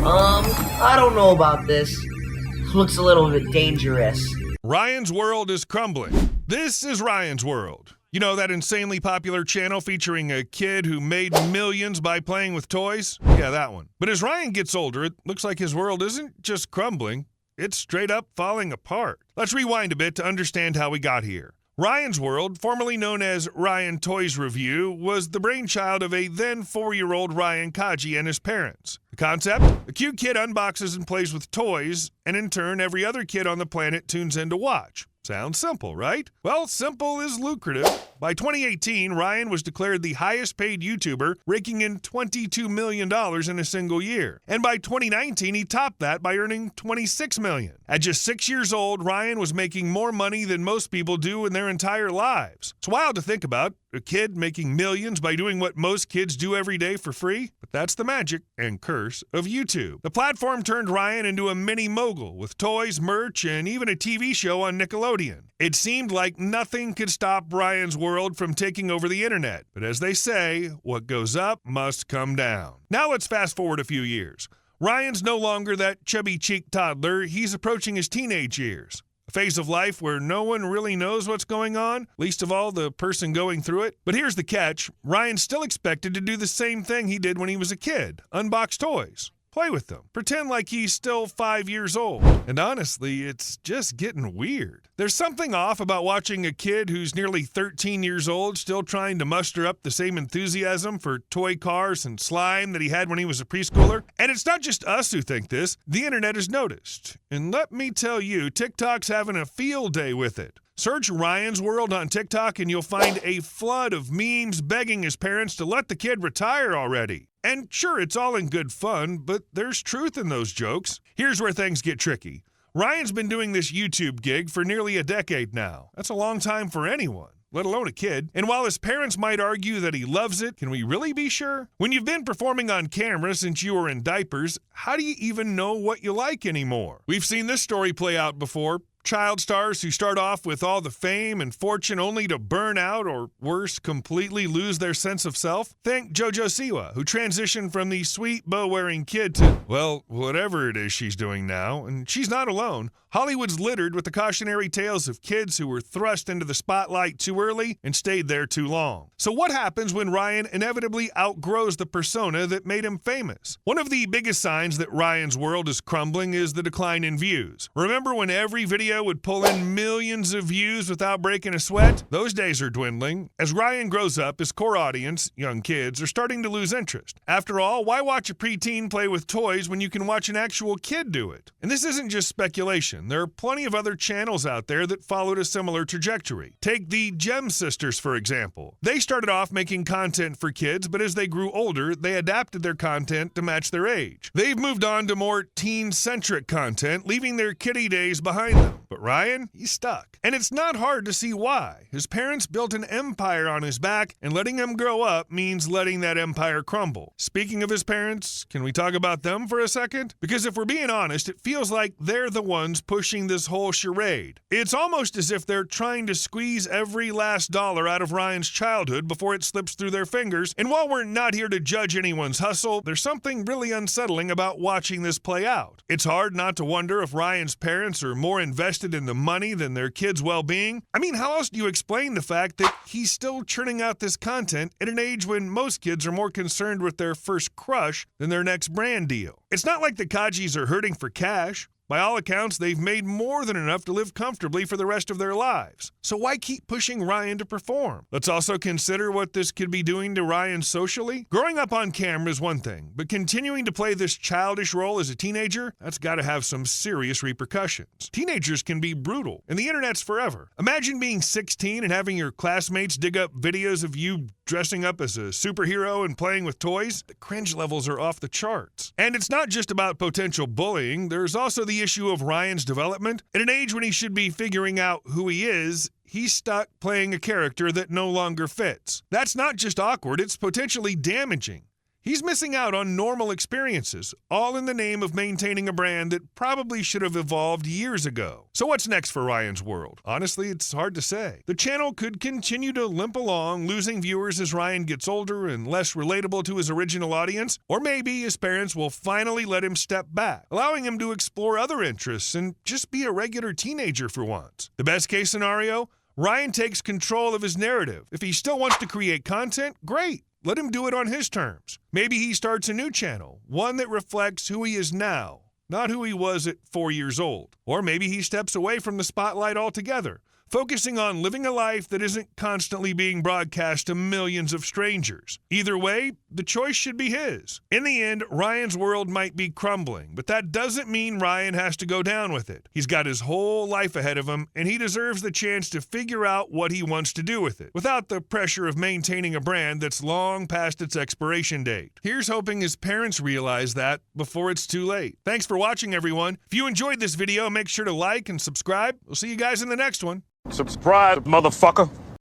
I don't know about this. Looks a little bit dangerous. Ryan's world is crumbling. This is Ryan's World. You know, that insanely popular channel featuring a kid who made millions by playing with toys? Yeah, that one. But as Ryan gets older, it looks like his world isn't just crumbling, it's straight up falling apart. Let's rewind a bit to understand how we got here. Ryan's World, formerly known as Ryan Toys Review, was the brainchild of a then 4-year-old Ryan Kaji and his parents. The concept? A cute kid unboxes and plays with toys, and in turn, every other kid on the planet tunes in to watch. Sounds simple, right? Well, simple is lucrative. By 2018, Ryan was declared the highest paid YouTuber, raking in $22 million in a single year. And by 2019, he topped that by earning $26 million. At just 6 years old, Ryan was making more money than most people do in their entire lives. It's wild to think about, a kid making millions by doing what most kids do every day for free. But that's the magic and curse of YouTube. The platform turned Ryan into a mini mogul with toys, merch, and even a TV show on Nickelodeon. It seemed like nothing could stop Ryan's world from taking over the internet. But as they say, what goes up must come down. Now let's fast forward a few years. Ryan's no longer that chubby-cheeked toddler. He's approaching his teenage years. A phase of life where no one really knows what's going on, least of all the person going through it. But here's the catch. Ryan's still expected to do the same thing he did when he was a kid. Unbox toys. Play with them. Pretend like he's still 5 years old. And honestly, it's just getting weird. There's something off about watching a kid who's nearly 13 years old still trying to muster up the same enthusiasm for toy cars and slime that he had when he was a preschooler. And it's not just us who think this. The internet has noticed. And let me tell you, TikTok's having a field day with it. Search Ryan's World on TikTok and you'll find a flood of memes begging his parents to let the kid retire already. And sure, it's all in good fun, but there's truth in those jokes. Here's where things get tricky. Ryan's been doing this YouTube gig for nearly a decade now. That's a long time for anyone, let alone a kid. And while his parents might argue that he loves it, can we really be sure? When you've been performing on camera since you were in diapers, how do you even know what you like anymore? We've seen this story play out before. Child stars who start off with all the fame and fortune only to burn out or, worse, completely lose their sense of self. Think JoJo Siwa, who transitioned from the sweet bow-wearing kid to, well, whatever it is she's doing now. And she's not alone. Hollywood's littered with the cautionary tales of kids who were thrust into the spotlight too early and stayed there too long. So what happens when Ryan inevitably outgrows the persona that made him famous? One of the biggest signs that Ryan's world is crumbling is the decline in views. Remember when every video would pull in millions of views without breaking a sweat? Those days are dwindling. As Ryan grows up, his core audience, young kids, are starting to lose interest. After all, why watch a preteen play with toys when you can watch an actual kid do it? And this isn't just speculation. There are plenty of other channels out there that followed a similar trajectory. Take the Gem Sisters, for example. They started off making content for kids, but as they grew older, they adapted their content to match their age. They've moved on to more teen-centric content, leaving their kiddie days behind them. But Ryan, he's stuck. And it's not hard to see why. His parents built an empire on his back, and letting him grow up means letting that empire crumble. Speaking of his parents, can we talk about them for a second? Because if we're being honest, it feels like they're the ones pushing this whole charade. It's almost as if they're trying to squeeze every last dollar out of Ryan's childhood before it slips through their fingers. And while we're not here to judge anyone's hustle, there's something really unsettling about watching this play out. It's hard not to wonder if Ryan's parents are more invested in the money than their kids' well-being. I mean, how else do you explain the fact that he's still churning out this content at an age when most kids are more concerned with their first crush than their next brand deal? It's not like the Kajis are hurting for cash. By all accounts, they've made more than enough to live comfortably for the rest of their lives. So why keep pushing Ryan to perform? Let's also consider what this could be doing to Ryan socially. Growing up on camera is one thing, but continuing to play this childish role as a teenager, that's got to have some serious repercussions. Teenagers can be brutal, and the internet's forever. Imagine being 16 and having your classmates dig up videos of you dressing up as a superhero and playing with toys. The cringe levels are off the charts. And it's not just about potential bullying. There's also the issue of Ryan's development. At an age when he should be figuring out who he is, he's stuck playing a character that no longer fits. That's not just awkward, it's potentially damaging. He's missing out on normal experiences, all in the name of maintaining a brand that probably should have evolved years ago. So what's next for Ryan's World? Honestly, it's hard to say. The channel could continue to limp along, losing viewers as Ryan gets older and less relatable to his original audience, or maybe his parents will finally let him step back, allowing him to explore other interests and just be a regular teenager for once. The best case scenario? Ryan takes control of his narrative. If he still wants to create content, great. Let him do it on his terms. Maybe he starts a new channel, one that reflects who he is now, not who he was at 4 years old. Or maybe he steps away from the spotlight altogether, focusing on living a life that isn't constantly being broadcast to millions of strangers. Either way, the choice should be his. In the end, Ryan's world might be crumbling, but that doesn't mean Ryan has to go down with it. He's got his whole life ahead of him, and he deserves the chance to figure out what he wants to do with it, without the pressure of maintaining a brand that's long past its expiration date. Here's hoping his parents realize that before it's too late. Thanks for watching, everyone. If you enjoyed this video, make sure to like and subscribe. We'll see you guys in the next one. Subscribe, motherfucker.